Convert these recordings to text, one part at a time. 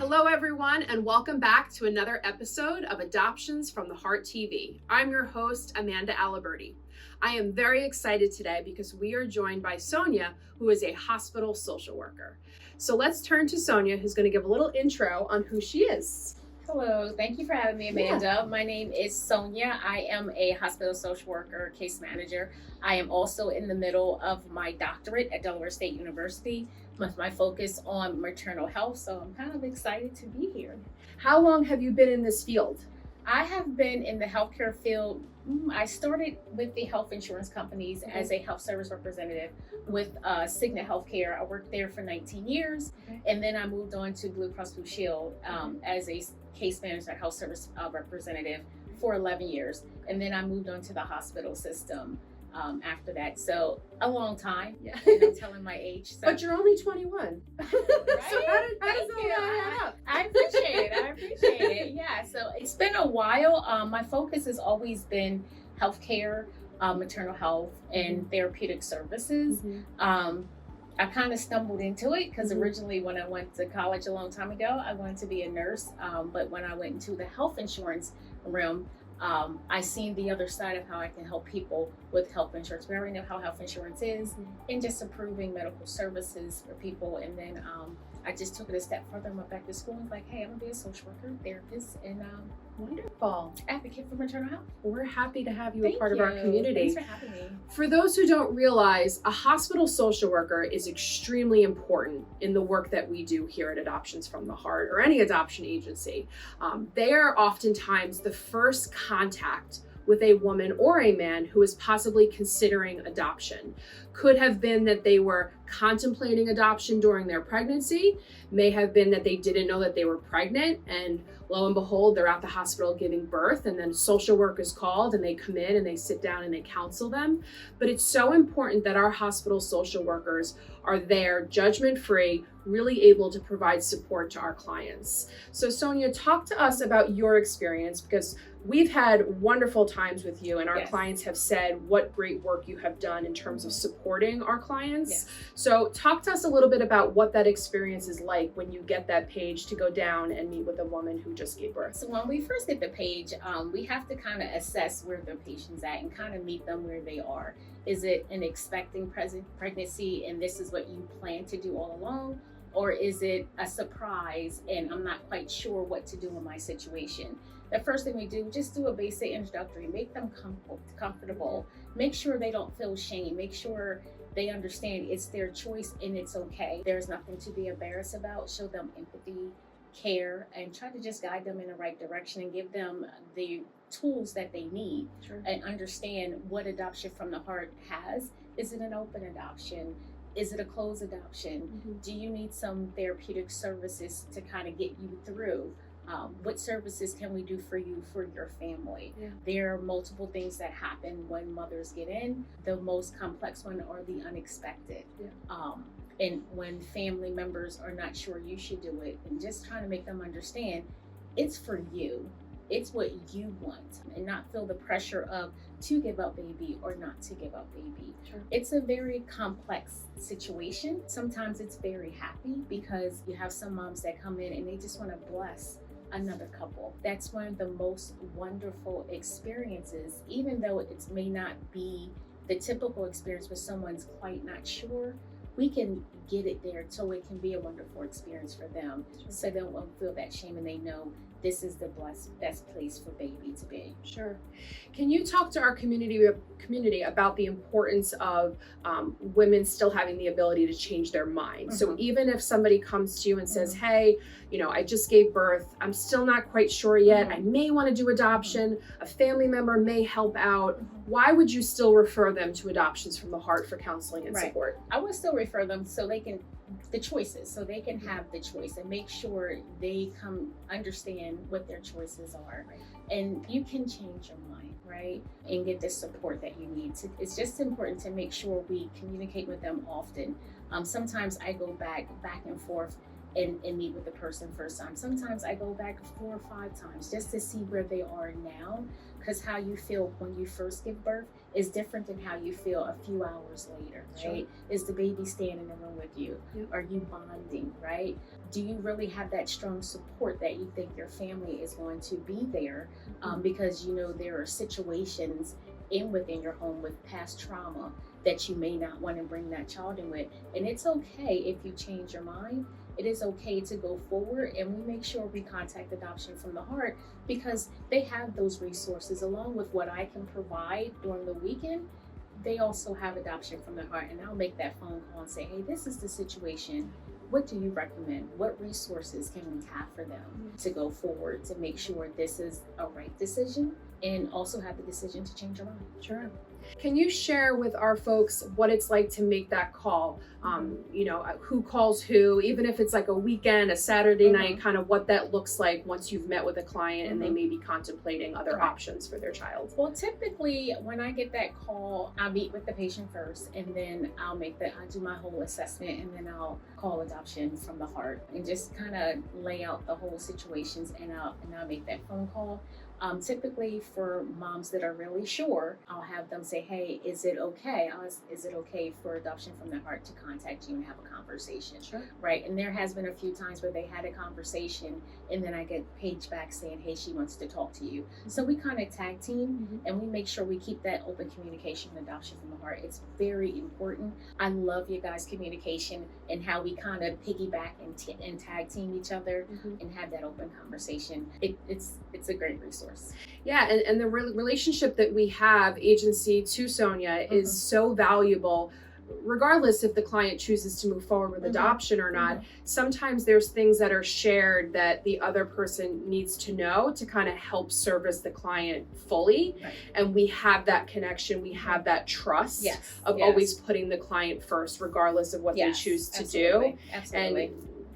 Hello everyone, and welcome back to another episode of Adoptions from the Heart TV. I'm your host, Amanda Aliberti. I am very excited today because we are joined by Sonia, who is a hospital social worker. So let's turn to Sonia, who's going to give a little intro on who she is. Hello, thank you for having me, Amanda. Yeah. My name is Sonia. I am a hospital social worker, case manager. I am also in the middle of my doctorate at Delaware State University with my focus on maternal health, so I'm kind of excited to be here. How long have you been in this field? I have been in the healthcare field. I started with the health insurance companies as a health service representative with Cigna Healthcare. I worked there for 19 years, and then I moved on to Blue Cross Blue Shield as a case manager, health service representative for 11 years, and then I moved on to the hospital system after that. So a long time. Yeah. And I'm telling my age. So. But you're only 21. Right? So how does that add up? I appreciate it. Yeah. So it's been a while. My focus has always been healthcare, maternal health, and therapeutic services. I kind of stumbled into it because originally when I went to college a long time ago, I wanted to be a nurse. But when I went into the health insurance realm, I seen the other side of how I can help people with health insurance. We already know how health insurance is and just approving medical services for people. And then I just took it a step further and went back to school and was like, hey, I'm gonna be a social worker, therapist, and wonderful advocate for maternal health. We're happy to have you a part of our community. Thanks for having me. For those who don't realize, a hospital social worker is extremely important in the work that we do here at Adoptions from the Heart or any adoption agency. They are oftentimes the first contact with a woman or a man who is possibly considering adoption. Could have been that they were contemplating adoption during their pregnancy, may have been that they didn't know that they were pregnant, and lo and behold, they're at the hospital giving birth, and then social work is called and they come in and they sit down and they counsel them. But it's so important that our hospital social workers are there, judgment-free, really able to provide support to our clients. So Sonia, talk to us about your experience, because we've had wonderful times with you and our clients have said what great work you have done in terms of supporting our clients. So talk to us a little bit about what that experience is like when you get that page to go down and meet with a woman who just gave birth. So when we first get the page, we have to kind of assess where the patient's at and kind of meet them where they are. Is it an expecting pregnancy and this is what you plan to do all along? Or is it a surprise and I'm not quite sure what to do in my situation? The first thing we do, just do a basic introductory, make them comfortable, make sure they don't feel shame, make sure they understand it's their choice and it's okay. There's nothing to be embarrassed about. Show them empathy, care, and try to just guide them in the right direction and give them the tools that they need and understand what Adoption from the Heart has. Is it an open adoption? Is it a closed adoption? Do you need some therapeutic services to kind of get you through? What services can we do for you, for your family? There are multiple things that happen when mothers get in. The most complex one are the unexpected. And when family members are not sure you should do it, and just trying to make them understand it's for you. It's what you want, and not feel the pressure of to give up baby or not to give up baby. It's a very complex situation. Sometimes it's very happy because you have some moms that come in and they just want to bless another couple. That's one of the most wonderful experiences, even though it may not be the typical experience where someone's quite not sure. We can get it there so it can be a wonderful experience for them, so they won't feel that shame and they know this is the best place for baby to be. Sure. Can you talk to our community about the importance of women still having the ability to change their mind? So even if somebody comes to you and says, hey, you know, I just gave birth, I'm still not quite sure yet, I may want to do adoption, a family member may help out, why would you still refer them to Adoptions from the Heart for counseling and support? I would still refer them so they can the choices, so they can have the choice and make sure they understand what their choices are. And you can change your mind, right? And get the support that you need. It's just important to make sure we communicate with them often. Sometimes I go back and forth and meet with the person first time. Sometimes I go back 4 or 5 times just to see where they are now, because how you feel when you first give birth is different than how you feel a few hours later, right? Sure. Is the baby staying in the room with you? Yep. Are you bonding, right? Do you really have that strong support that you think your family is going to be there? Because you know there are situations within your home with past trauma that you may not want to bring that child in with. And it's okay if you change your mind. It is okay to go forward, and we make sure we contact Adoption from the Heart because they have those resources along with what I can provide during the weekend. They also have Adoption from the Heart, and I'll make that phone call and say, hey, this is the situation. What do you recommend? What resources can we have for them to go forward to make sure this is a right decision and also have the decision to change your mind? Sure. Can you share with our folks what it's like to make that call? You know, who calls who, even if it's like a weekend, a Saturday night, kind of what that looks like once you've met with a client and they may be contemplating other options for their child. Well, typically when I get that call, I'll meet with the patient first, and then I'll do my whole assessment, and then I'll call Adoption from the Heart and just kind of lay out the whole situations, and I'll make that phone call. Typically for moms that are really sure, I'll have them say, hey, is it okay? Is it okay for Adoption from the Heart to contact you and have a conversation? Sure. Right. And there has been a few times where they had a conversation and then I get page back saying, hey, she wants to talk to you. So we kind of tag team and we make sure we keep that open communication with Adoption from the Heart. It's very important. I love you guys' communication and how we kind of piggyback and tag team each other and have that open conversation. It's a great resource. Yeah, and the relationship that we have, agency to Sonia, is so valuable, regardless if the client chooses to move forward with adoption or not. Sometimes there's things that are shared that the other person needs to know to kind of help service the client fully. And we have that connection, we have that trust of always putting the client first, regardless of what they choose to do. Absolutely. And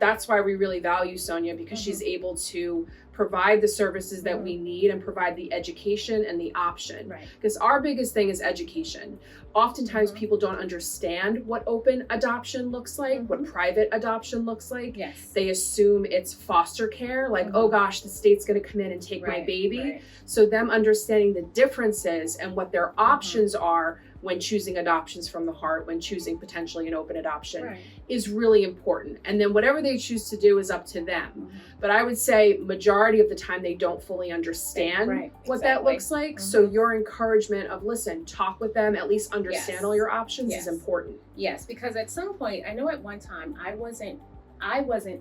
that's why we really value Sonia, because she's able to provide the services that we need and provide the education and the option. Because our biggest thing is education. Oftentimes people don't understand what open adoption looks like, what private adoption looks like. They assume it's foster care, like, oh gosh, the state's gonna come in and take my baby. So them understanding the differences and what their options are when choosing Adoptions from the Heart, when choosing potentially an open adoption, is really important. And then whatever they choose to do is up to them. But I would say majority of the time they don't fully understand what that looks like. So your encouragement of, listen, talk with them, at least understand all your options is important. Yes, because at some point, I know at one time I wasn't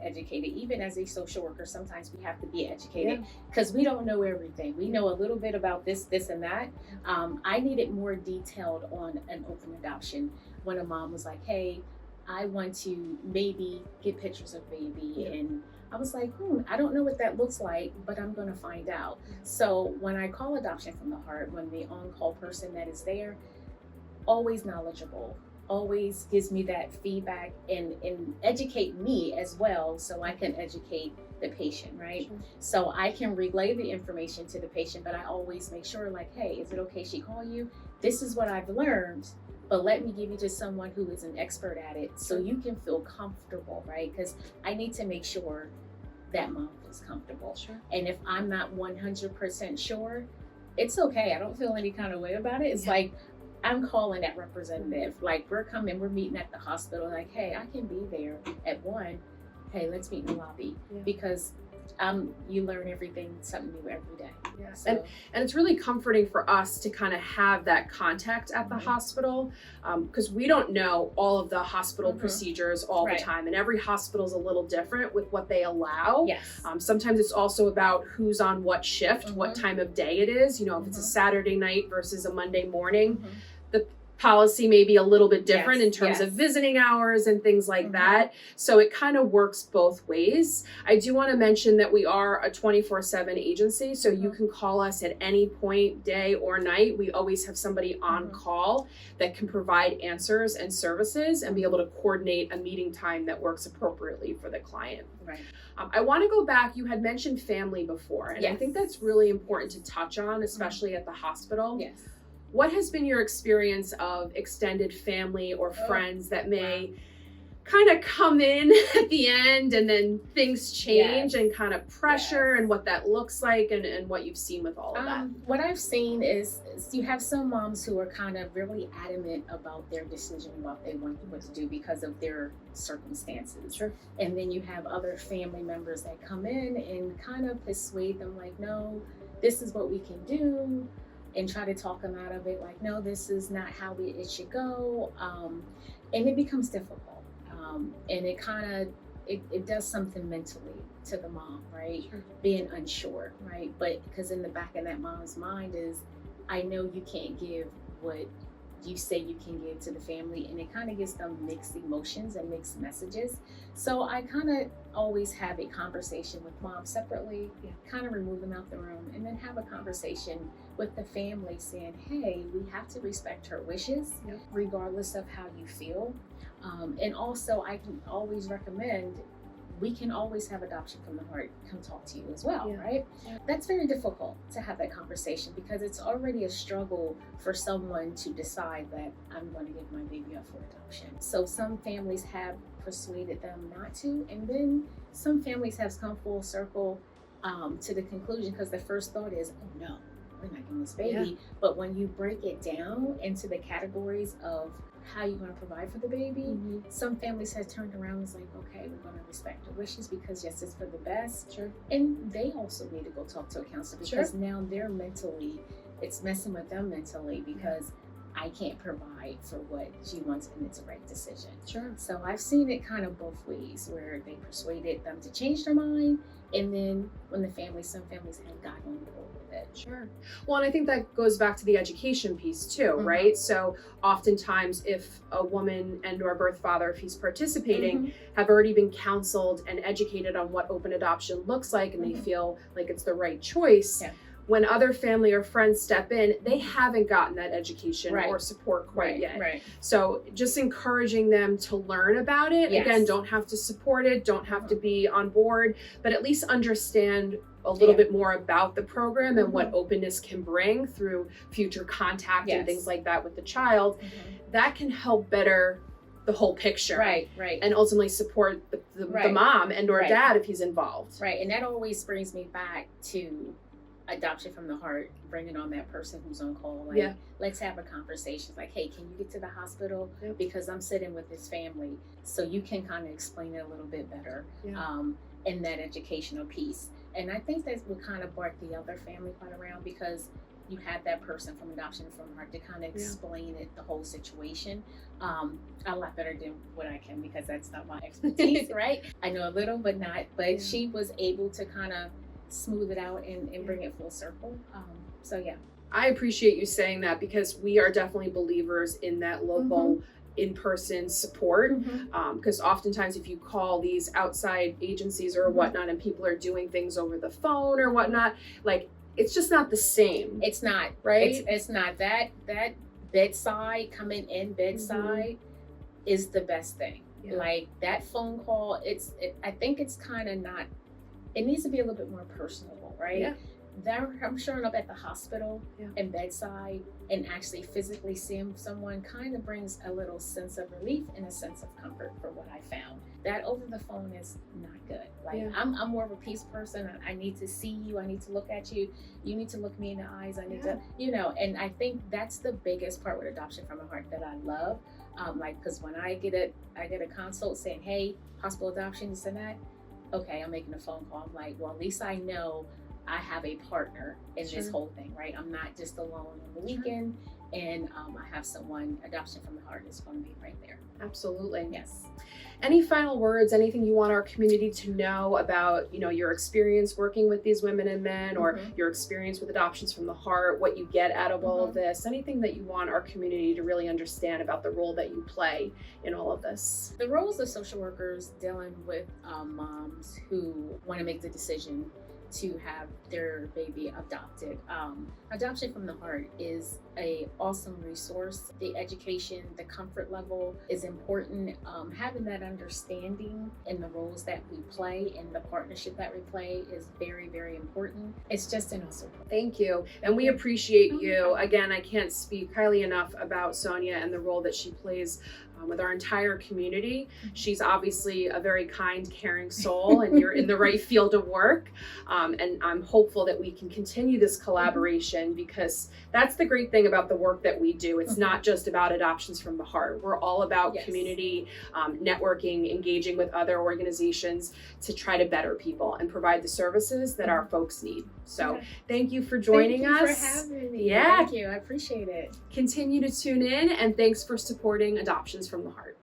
educated. Even as a social worker, sometimes we have to be educated because we don't know everything. We know a little bit about this, and that. I needed more detailed on an open adoption when a mom was like, hey, I want to maybe get pictures of baby. And I was like, I don't know what that looks like, but I'm going to find out. So when I call Adoption from the Heart, when the on-call person that is there, always knowledgeable, always gives me that feedback and educate me as well, so I can educate the patient, right? So I can relay the information to the patient, but I always make sure, like, hey, is it okay she call you? This is what I've learned, but let me give you to someone who is an expert at it so you can feel comfortable, right? Because I need to make sure that mom feels comfortable. And if I'm not 100% sure, it's okay. I don't feel any kind of way about it. It's like, I'm calling that representative. Like, we're meeting at the hospital. Like, hey, I can be there at 1. Hey, let's meet in the lobby. Because you learn something new every day. So. And it's really comforting for us to kind of have that contact at the hospital, because we don't know all of the hospital procedures all the time, and every hospital is a little different with what they allow. Sometimes it's also about who's on what shift, what time of day it is. You know, if it's a Saturday night versus a Monday morning, the policy may be a little bit different in terms of visiting hours and things like that. So it kind of works both ways. I do want to mention that we are a 24/7 agency, so you can call us at any point, day or night. We always have somebody on call that can provide answers and services and be able to coordinate a meeting time that works appropriately for the client. I want to go back. You had mentioned family before, and I think that's really important to touch on, especially at the hospital. What has been your experience of extended family or friends that may kind of come in at the end and then things change and kind of pressure and what that looks like and what you've seen with all of that? What I've seen is you have some moms who are kind of really adamant about their decision about what to do because of their circumstances. Sure. And then you have other family members that come in and kind of persuade them like, no, this is what we can do, and try to talk them out of it like, no, this is not how it should go. And it becomes difficult. And it kind of, it does something mentally to the mom, right? Sure. Being unsure, right? But because in the back of that mom's mind is, I know you can't give what you say you can give to the family, and it kind of gives them mixed emotions and mixed messages. So I kind of always have a conversation with mom separately, kind of remove them out the room, and then have a conversation with the family saying, hey, we have to respect her wishes, regardless of how you feel. And also I can always recommend, we can always have adoption from the heart come talk to you as well, right? That's very difficult to have that conversation because it's already a struggle for someone to decide that I'm going to give my baby up for adoption. So some families have persuaded them not to, and then some families have come full circle to the conclusion because the first thought is, oh no, we're not getting this baby. But when you break it down into the categories of how you're going to provide for the baby, some families have turned around and was like, okay, we're going to respect her wishes because yes, it's for the best. Sure. And they also need to go talk to a counselor because now they're mentally, it's messing with them mentally because I can't provide for what she wants and it's a right decision. Sure. So I've seen it kind of both ways where they persuaded them to change their mind, and then when some families have gotten on board with it. Sure. Well, and I think that goes back to the education piece too, right? So oftentimes if a woman and or birth father, if he's participating, have already been counseled and educated on what open adoption looks like and they feel like it's the right choice, when other family or friends step in, they haven't gotten that education or support quite yet. Right. So just encouraging them to learn about it. Again, don't have to support it, don't have to be on board, but at least understand a little bit more about the program and what openness can bring through future contact and things like that with the child. That can help better the whole picture. Right. And ultimately support the mom and or dad if he's involved. Right. And that always brings me back to adoption from the heart, bringing on that person who's on call. Like, let's have a conversation. Like, hey, can you get to the hospital? Because I'm sitting with this family. So you can kind of explain it a little bit better in that educational piece. And I think that's what kind of brought the other family part around because you had that person from adoption from the heart to kind of explain it, the whole situation, a lot better than what I can because that's not my expertise, right? I know a little, but not. But she was able to kind of smooth it out and bring it full circle. I appreciate you saying that because we are definitely believers in that local in-person support, because oftentimes if you call these outside agencies or whatnot and people are doing things over the phone or whatnot, like it's just not the same. It's not, right? It's not. That bedside, coming in bedside is the best thing. Like that phone call, I think it's kind of not, it needs to be a little bit more personable, right? I'm showing up at the hospital and bedside and actually physically seeing someone kind of brings a little sense of relief and a sense of comfort for what I found. That over the phone is not good. Like I'm more of a peace person. I need to see you. I need to look at you. You need to look me in the eyes. I need to, and I think that's the biggest part with adoption from the heart that I love. Because when I get a consult saying, hey, hospital adoption, this and that, okay, I'm making a phone call. I'm like, well, at least I know I have a partner in this whole thing, right? I'm not just alone on the weekend, and I have someone, adoption from the heart is going to be right there. Absolutely. Yes. Any final words, anything you want our community to know about, your experience working with these women and men or your experience with adoptions from the heart, what you get out of all of this, anything that you want our community to really understand about the role that you play in all of this? The roles of social workers dealing with moms who want to make the decision to have their baby adopted. Adoption from the heart is an awesome resource. The education, the comfort level is important. Having that understanding in the roles that we play and the partnership that we play is very, very important. It's just an awesome program. Thank you. And we appreciate you. Again, I can't speak highly enough about Sonia and the role that she plays with our entire community. She's obviously a very kind, caring soul, and you're in the right field of work. And I'm hopeful that we can continue this collaboration, because that's the great thing about the work that we do. It's not just about Adoptions from the Heart. We're all about community, networking, engaging with other organizations to try to better people and provide the services that our folks need. So thank you for joining us. Thank you for having me. Yeah. Thank you. I appreciate it. Continue to tune in, and thanks for supporting Adoptions from the Heart.